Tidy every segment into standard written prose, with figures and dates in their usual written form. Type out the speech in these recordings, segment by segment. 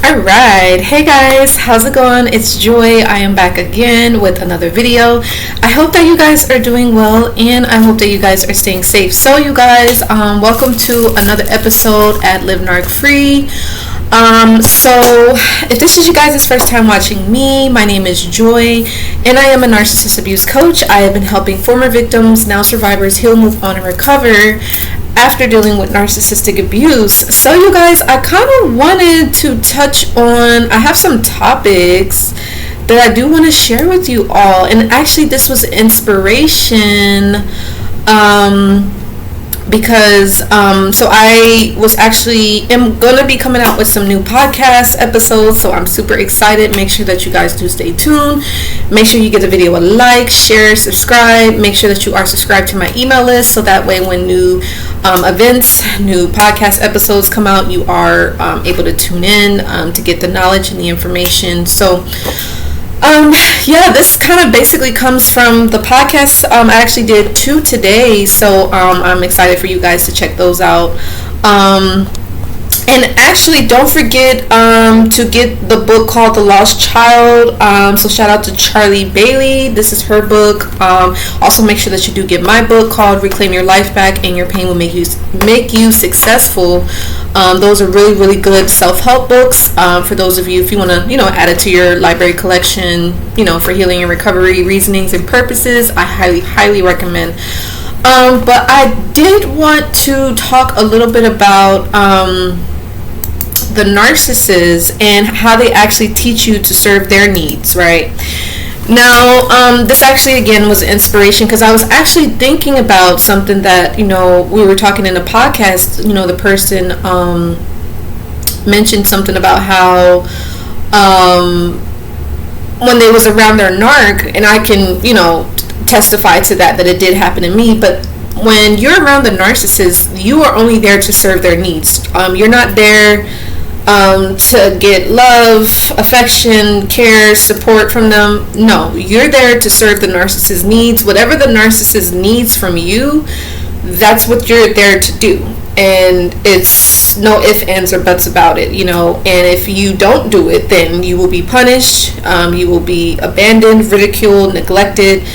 Alright, hey guys, how's it going? It's Joy. I am back again with another video. I hope that you guys are doing well and I hope that you guys are staying safe. So you guys, welcome to another episode at Live Narc Free. So if this is you guys' first time watching me, my name is Joy and I am a narcissist abuse coach. I have been helping former victims, now survivors, heal, move on, and recover after dealing with narcissistic abuse. So you guys, I kind of wanted to touch on, I have some topics that I do want to share with you all, and actually this was inspiration because so I was actually am gonna be coming out with some new podcast episodes, so I'm super excited. Make sure that you guys do stay tuned. Make sure you give the video a like, share, subscribe. Make sure that you are subscribed to my email list, so that way when new events, new podcast episodes come out, you are able to tune in to get the knowledge and the information. So yeah, this kind of basically comes from the podcast. I actually did 2 today, so I'm excited for you guys to check those out. And actually, don't forget to get the book called The Lost Child. So shout out to Charlie Bailey. This is her book. Also, make sure that you do get my book called Reclaim Your Life Back and Your Pain Will Make You Successful. Those are really, really good self-help books for those of you, if you want to, add it to your library collection, for healing and recovery reasonings and purposes. I highly, highly recommend. But I did want to talk a little bit about the narcissists and how they actually teach you to serve their needs, right? Now, this actually, again, was inspiration because I was actually thinking about something that, we were talking in a podcast, the person mentioned something about how when they was around their narc, and I can, testify to that it did happen to me, but when you're around the narcissist, you are only there to serve their needs. You're not there to get love, affection, care, support from them. No, you're there to serve the narcissist's needs. Whatever the narcissist needs from you, that's what you're there to do. And it's no ifs, ands, or buts about it, and if you don't do it, then you will be punished, you will be abandoned, ridiculed, neglected,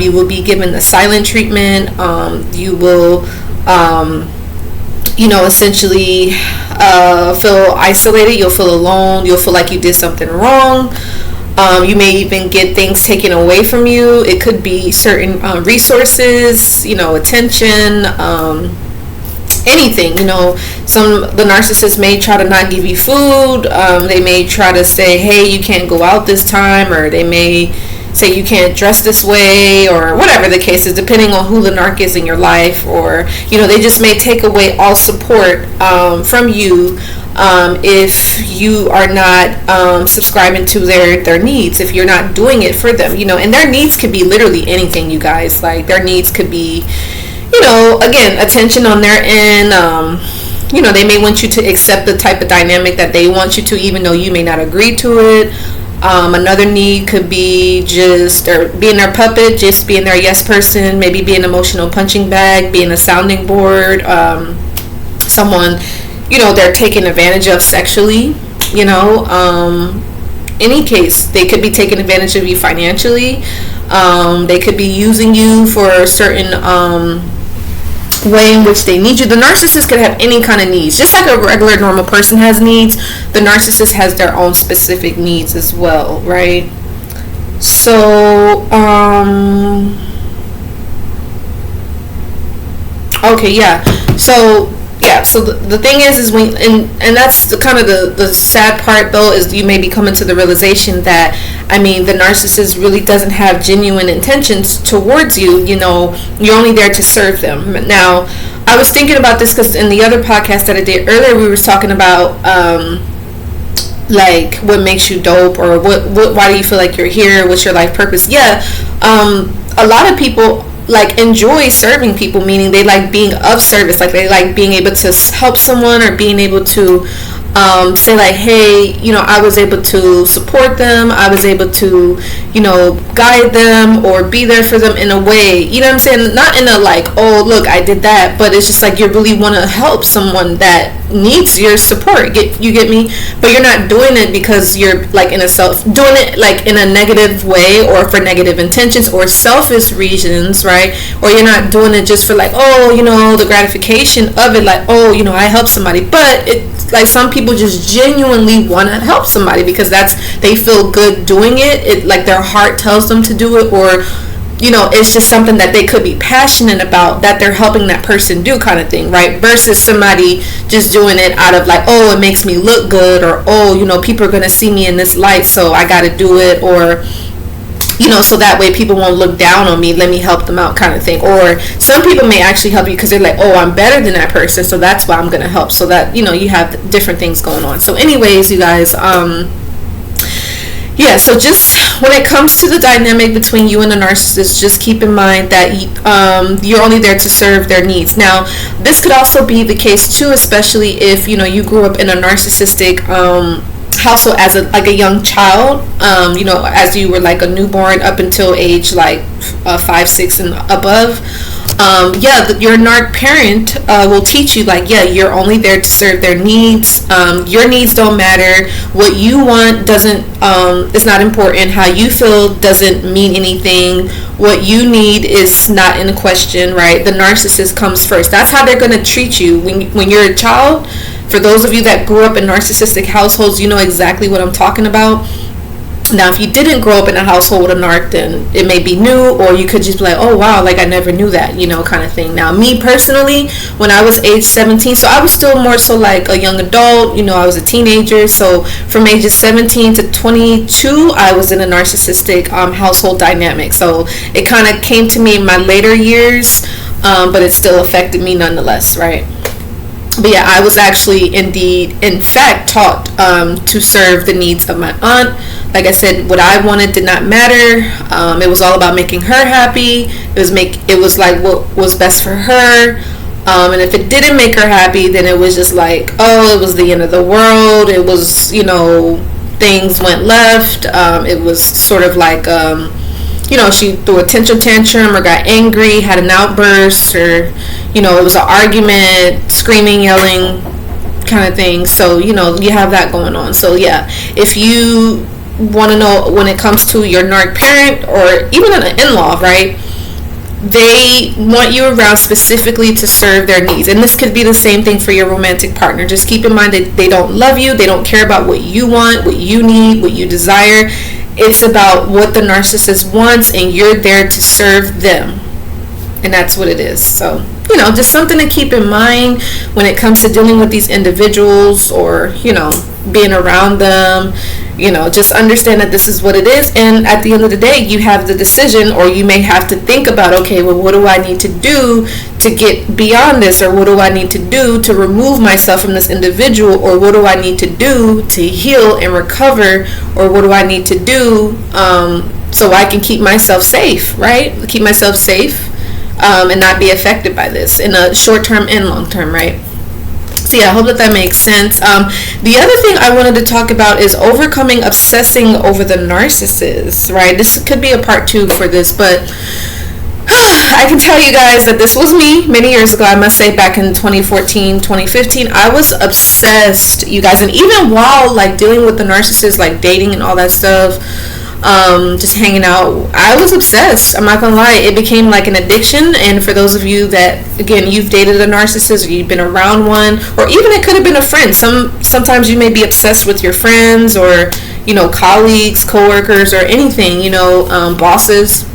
you will be given the silent treatment, you will essentially feel isolated, you'll feel alone, you'll feel like you did something wrong. You may even get things taken away from you. It could be certain resources, attention, anything. The narcissists may try to not give you food. They may try to say, hey, you can't go out this time, or they may say you can't dress this way, or whatever the case is, depending on who the narc is in your life. Or they just may take away all support from you if you are not subscribing to their needs, if you're not doing it for them. And their needs could be literally anything, you guys. Like, their needs could be, again, attention on their end. They may want you to accept the type of dynamic that they want you to, even though you may not agree to it. Another need could be just being their puppet, just being their yes person, maybe being an emotional punching bag, being a sounding board, someone, they're taken advantage of sexually, any case. They could be taking advantage of you financially. They could be using you for a certain way in which they need you. The narcissist could have any kind of needs. Just like a regular normal person has needs, the narcissist has their own specific needs as well, right? So, okay, yeah. So the thing is when, and that's the kind of the sad part though, is you may be coming to the realization that, the narcissist really doesn't have genuine intentions towards you. You're only there to serve them. Now, I was thinking about this because in the other podcast that I did earlier, we were talking about like what makes you dope, or why do you feel like you're here? What's your life purpose? Yeah, a lot of people like enjoy serving people, meaning they like being of service, like they like being able to help someone, or being able to say like, hey, I was able to support them, I was able to, guide them or be there for them in a way, what I'm saying? Not in a like, oh, look, I did that, but it's just like you really want to help someone that needs your support. You get me? But you're not doing it because you're like doing it like in a negative way or for negative intentions or selfish reasons, right? Or you're not doing it just for like, oh, the gratification of it, like, oh, I helped somebody. But it's like some people just genuinely want to help somebody because they feel good doing it. It like their heart tells them to do it, or it's just something that they could be passionate about that they're helping that person do, kind of thing, right? Versus somebody just doing it out of like, oh, it makes me look good, or oh, people are going to see me in this light, so I got to do it, or so that way people won't look down on me, let me help them out, kind of thing. Or some people may actually help you because they're like, oh, I'm better than that person, so that's why I'm going to help. So that you have different things going on. So anyways, you guys, yeah, so just when it comes to the dynamic between you and the narcissist, just keep in mind that you're only there to serve their needs. Now, this could also be the case too, especially if you grew up in a narcissistic household as a young child, as you were like a newborn up until age like 5, 6 and above. Your narc parent will teach you like, you're only there to serve their needs. Your needs don't matter. What you want doesn't it's not important. How you feel doesn't mean anything. What you need is not in question, right? The narcissist comes first. That's how they're going to treat you when you're a child. For those of you that grew up in narcissistic households, you know exactly what I'm talking about. Now, if you didn't grow up in a household with a narc, then it may be new, or you could just be like, oh, wow, like I never knew that, kind of thing. Now, me personally, when I was age 17, so I was still more so like a young adult, I was a teenager. So from ages 17 to 22, I was in a narcissistic household dynamic. So it kind of came to me in my later years, but it still affected me nonetheless, right? But yeah, I was actually in fact taught to serve the needs of my aunt. Like I said, what I wanted did not matter. It was all about making her happy. It was like what was best for her. And if it didn't make her happy, then it was just like, oh, it was the end of the world. It was, things went left. It was sort of like, she threw a tantrum or got angry, had an outburst, or, it was an argument, screaming, yelling kind of thing. So, you have that going on. So, yeah, if you want to know when it comes to your narc parent or even an in-law, right, they want you around specifically to serve their needs. And this could be the same thing for your romantic partner. Just keep in mind that they don't love you. They don't care about what you want, what you need, what you desire. It's about what the narcissist wants, and you're there to serve them. And that's what it is. So, just something to keep in mind when it comes to dealing with these individuals, or, being around them. Just understand that this is what it is. And at the end of the day, you have the decision, or you may have to think about, okay, well, what do I need to do to get beyond this? Or what do I need to do to remove myself from this individual? Or what do I need to do to heal and recover? Or what do I need to do so I can keep myself safe, right? Keep myself safe and not be affected by this in a short term and long term, right? So yeah, I hope that makes sense. The other thing I wanted to talk about is overcoming obsessing over the narcissist, right? This could be a part 2 for this, but I can tell you guys that this was me many years ago. I must say, back in 2014, 2015, I was obsessed, you guys. And even while like dealing with the narcissist, like dating and all that stuff, just hanging out, I was obsessed. I'm not gonna lie, it became like an addiction. And for those of you that, again, you've dated a narcissist, or you've been around one, or even it could have been a friend. Sometimes you may be obsessed with your friends, or colleagues, coworkers, or anything, bosses.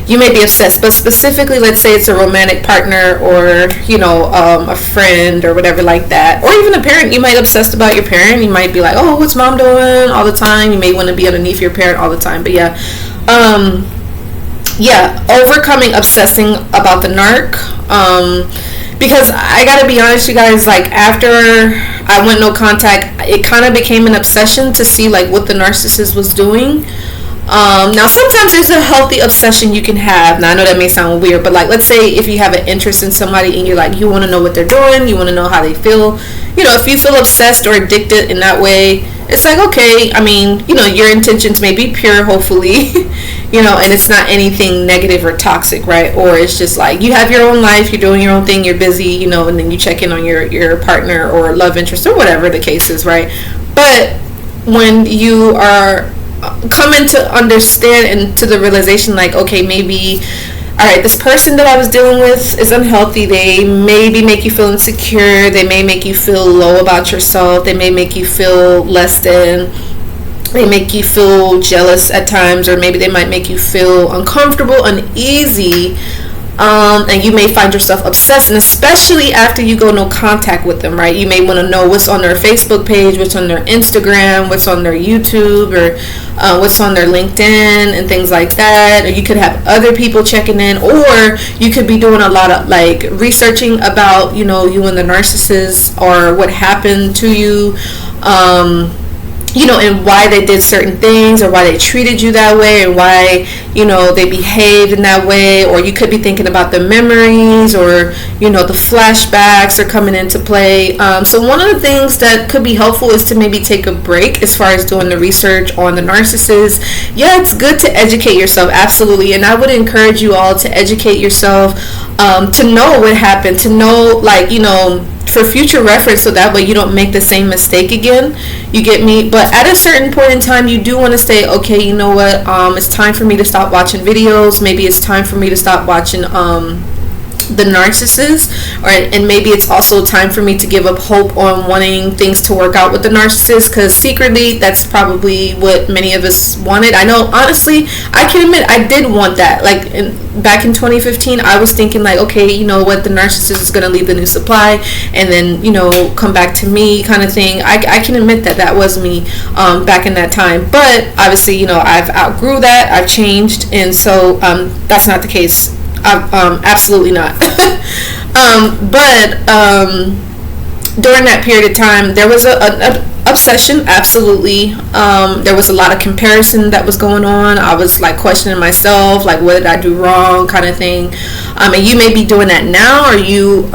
You may be obsessed, but specifically, let's say it's a romantic partner, or a friend, or whatever like that, or even a parent. You might be obsessed about your parent. You might be like, oh, what's mom doing all the time? You may want to be underneath your parent all the time. But yeah, overcoming obsessing about the narc. Because I gotta be honest, you guys, like after I went no contact, it kind of became an obsession to see like what the narcissist was doing. Now sometimes there's a healthy obsession you can have. Now I know that may sound weird, but like, let's say if you have an interest in somebody and you're like, you want to know what they're doing, you want to know how they feel, if you feel obsessed or addicted in that way, it's like, okay, I mean, your intentions may be pure, hopefully, and it's not anything negative or toxic, right? Or it's just like you have your own life, you're doing your own thing, you're busy, and then you check in on your partner or love interest or whatever the case is, right? But when you are coming to understand and to the realization, like, okay, maybe, all right, this person that I was dealing with is unhealthy. They maybe make you feel insecure. They may make you feel low about yourself. They may make you feel less than. They make you feel jealous at times, or maybe they might make you feel uncomfortable, uneasy, and you may find yourself obsessed, and especially after you go no contact with them, right? You may want to know what's on their Facebook page, what's on their Instagram, what's on their YouTube, or what's on their LinkedIn and things like that. Or you could have other people checking in, or you could be doing a lot of like researching about, you and the narcissist, or what happened to you, and why they did certain things, or why they treated you that way, and why, they behaved in that way. Or you could be thinking about the memories, or, the flashbacks are coming into play. So one of the things that could be helpful is to maybe take a break as far as doing the research on the narcissist. Yeah, it's good to educate yourself, absolutely. And I would encourage you all to educate yourself, to know what happened, to know, like, for future reference, so that way you don't make the same mistake again. You get me? But at a certain point in time, you do want to say, okay, you know what, it's time for me to stop watching videos. Maybe it's time for me to stop watching the narcissist, and maybe it's also time for me to give up hope on wanting things to work out with the narcissist, because secretly that's probably what many of us wanted. I know, honestly, I can admit I did want that. Like back in 2015, I was thinking like, okay, you know what, the narcissist is going to leave the new supply and then come back to me, kind of thing. I can admit that was me back in that time, but obviously I've outgrew that, I've changed, and so that's not the case. Absolutely not. But during that period of time, there was an obsession, absolutely. There was a lot of comparison that was going on. I was like questioning myself, like, what did I do wrong, kind of thing. And you may be doing that now, or you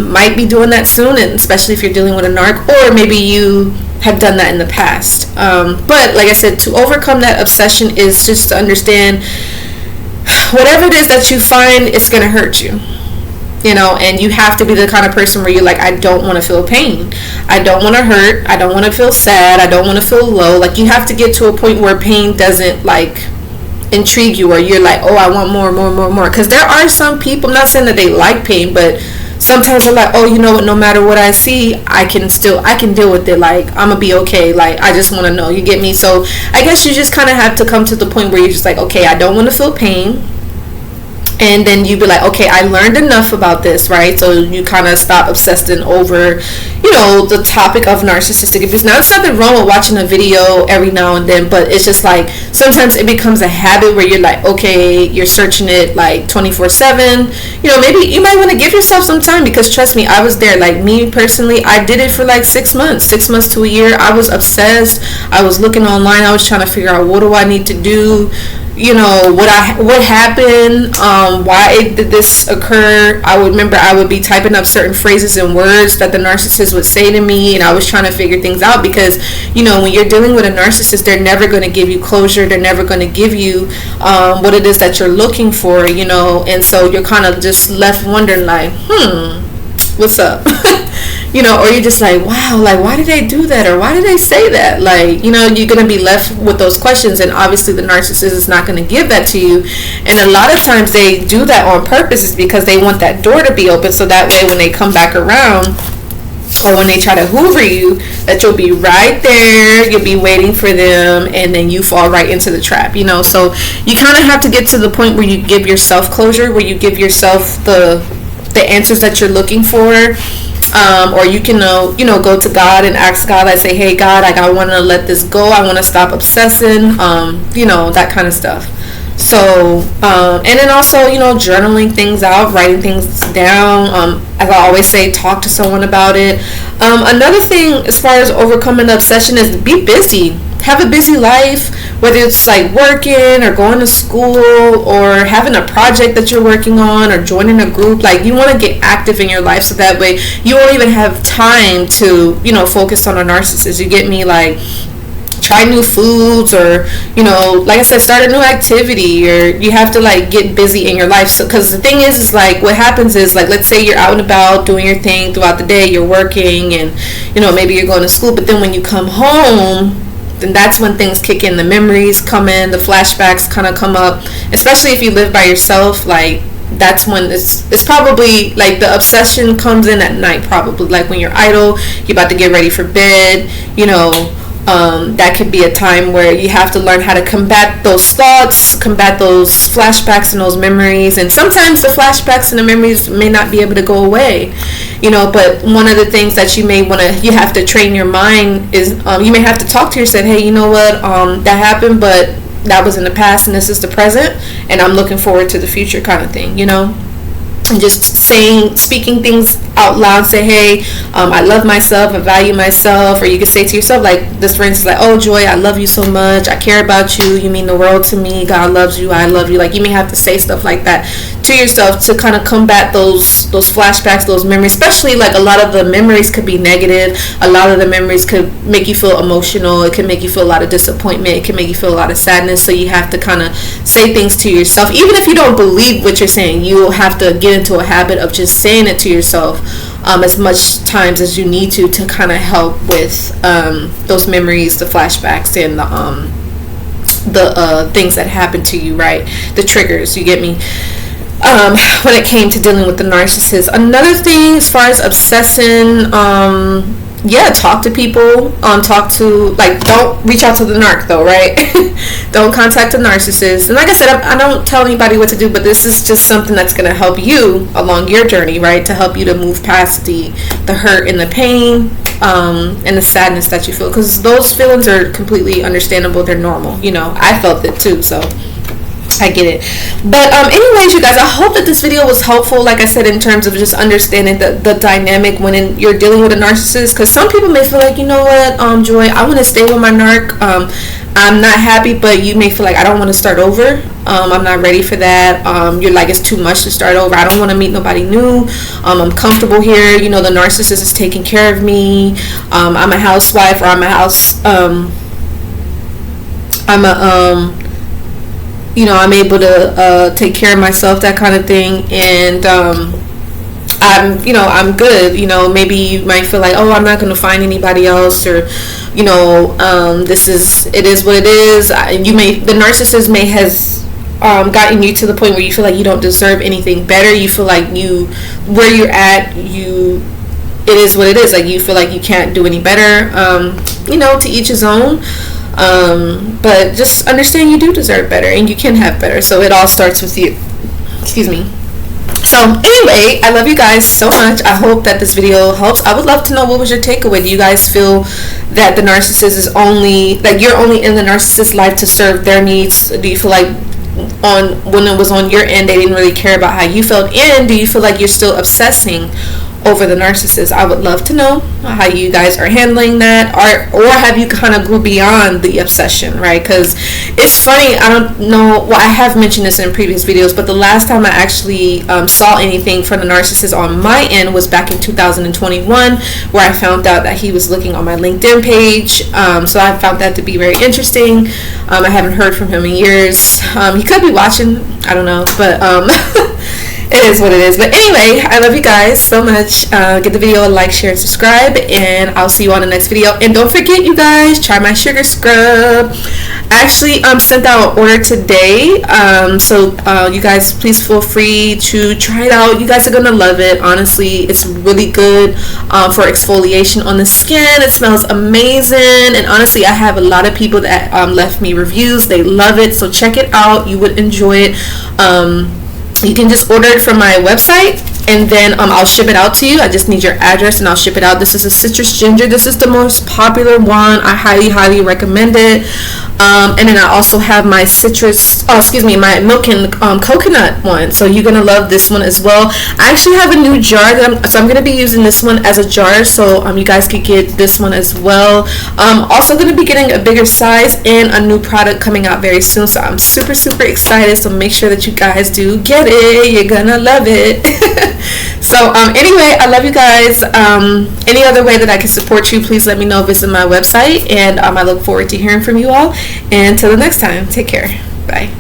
might be doing that soon, and especially if you're dealing with a narc, or maybe you have done that in the past. But like I said, to overcome that obsession is just to understand whatever it is that you find, it's going to hurt you. And you have to be the kind of person where you're like, I don't want to feel pain. I don't want to hurt. I don't want to feel sad. I don't want to feel low. Like, you have to get to a point where pain doesn't, like, intrigue you, or you're like, oh, I want more. Because there are some people, I'm not saying that they like pain, but sometimes they're like, oh, you know what, no matter what I see, I can deal with it. Like, I'm going to be okay. Like, I just want to know. You get me? So I guess you just kind of have to come to the point where you're just like, okay, I don't want to feel pain. And then you be like, okay, I learned enough about this, right? So you kind of stop obsessing over, the topic of narcissistic abuse. Now, there's nothing wrong with watching a video every now and then, but it's just like, sometimes it becomes a habit where you're like, okay, you're searching it like 24/7. Maybe you might want to give yourself some time, because trust me, I was there. Like, me personally, I did it for like 6 months to a year. I was obsessed. I was looking online. I was trying to figure out, what do I need to do? What happened, why did this occur. I would be typing up certain phrases and words that the narcissist would say to me, and I was trying to figure things out, because when you're dealing with a narcissist, they're never going to give you closure. They're never going to give you what it is that you're looking for, and so you're kind of just left wondering like, what's up? Or you're just like, wow, like, why did they do that? Or why did they say that? Like, you're going to be left with those questions, and obviously the narcissist is not going to give that to you. And a lot of times they do that on purpose, is because they want that door to be open, so that way when they come back around, or when they try to hoover you, that you'll be right there, you'll be waiting for them, and then you fall right into the trap, So you kind of have to get to the point where you give yourself closure, where you give yourself the answers that you're looking for. Or you can go to God and ask God. I say, hey God, I want to let this go. I want to stop obsessing. That kind of stuff. So and then also journaling things out, writing things down. As I always say, talk to someone about it. Another thing as far as overcoming the obsession is be busy. Have a busy life, whether it's like working or going to school or having a project that you're working on or joining a group. Like, you want to get active in your life, so that way you won't even have time to focus on a narcissist. You get me? Like, try new foods, or like I said, start a new activity, or you have to like get busy in your life. So because the thing is like what happens is, like, let's say you're out and about doing your thing throughout the day, you're working, and maybe you're going to school, but then when you come home, then that's when things kick in. The memories come in, the flashbacks kind of come up, especially if you live by yourself. Like, that's when it's probably like the obsession comes in at night, probably like when you're idle, you're about to get ready for bed. That could be a time where you have to learn how to combat those thoughts, combat those flashbacks and those memories. And sometimes the flashbacks and the memories may not be able to go away, but one of the things that you have to train your mind is, you may have to talk to yourself, hey, you know what, that happened, but that was in the past and this is the present, and I'm looking forward to the future, kind of thing, and just speaking things out loud. Say, hey, I love myself, I value myself. Or you can say to yourself, like this, for instance, like, oh, Joy, I love you so much, I care about you, you mean the world to me, God loves you, I love you. Like, you may have to say stuff like that to yourself to kind of combat those flashbacks, those memories. Especially like a lot of the memories could be negative, a lot of the memories could make you feel emotional, it could make you feel a lot of disappointment, it can make you feel a lot of sadness. So you have to kind of say things to yourself, even if you don't believe what you're saying. You have to get into a habit of just saying it to yourself as much times as you need to kind of help with those memories, the flashbacks, and the things that happen to you, right? The triggers, you get me? When it came to dealing with the narcissist. Another thing, as far as obsessing, talk to people. Don't reach out to the narc, though, right? Don't contact a narcissist. And like I said, I don't tell anybody what to do, but this is just something that's going to help you along your journey, right? To help you to move past the hurt and the pain, and the sadness that you feel, because those feelings are completely understandable. They're normal. I felt it too, so I get it. But anyways, you guys, I hope that this video was helpful, like I said, in terms of just understanding the dynamic when you're dealing with a narcissist. Because some people may feel like, you know what, Joy, I want to stay with my narc, I'm not happy, but you may feel like, I don't want to start over, I'm not ready for that, you're like, it's too much to start over, I don't want to meet nobody new, I'm comfortable here, the narcissist is taking care of me, I'm a housewife, or I'm a house, I'm able to take care of myself, that kind of thing, and I'm good. Maybe you might feel like, oh, I'm not going to find anybody else, or it is what it is. The narcissist may has gotten you to the point where you feel like you don't deserve anything better. You feel like where you're at, it is what it is. Like, you feel like you can't do any better. To each his own. But just understand you do deserve better, and you can have better. So it all starts with you. Excuse me. So anyway, I love you guys so much. I hope that this video helps. I would love to know, what was your takeaway? Do you guys feel that the narcissist is you're only in the narcissist's life to serve their needs? Do you feel like when it was on your end, they didn't really care about how you felt? And do you feel like you're still obsessing over the narcissist? I would love to know how you guys are handling that, or have you kind of grew beyond the obsession, right? Because it's funny, I don't know, I have mentioned this in previous videos, but the last time I actually saw anything from the narcissist on my end was back in 2021, where I found out that he was looking on my LinkedIn page. So I found that to be very interesting. I haven't heard from him in years. He could be watching, I don't know, but it is what it is. But anyway, I love you guys so much. Give the video a like, share, and subscribe, and I'll see you on the next video. And don't forget, you guys, try my sugar scrub. I actually sent out an order today, so you guys, please feel free to try it out. You guys are gonna love it. Honestly, it's really good for exfoliation on the skin. It smells amazing, and honestly, I have a lot of people that left me reviews. They love it, so check it out. You would enjoy it. You can just order it from my website, and then I'll ship it out to you. I just need your address, and I'll ship it out. This is a citrus ginger. This is the most popular one. I highly recommend it. And then I also have my my milk and coconut one. So you're gonna love this one as well. I actually have a new jar so I'm gonna be using this one as a jar. So you guys could get this one as well. Also gonna be getting a bigger size and a new product coming out very soon. So I'm super excited. So make sure that you guys do get it. You're gonna love it. So anyway, I love you guys. Any other way that I can support you, please let me know. Visit my website, and I look forward to hearing from you all. And until the next time, take care. Bye.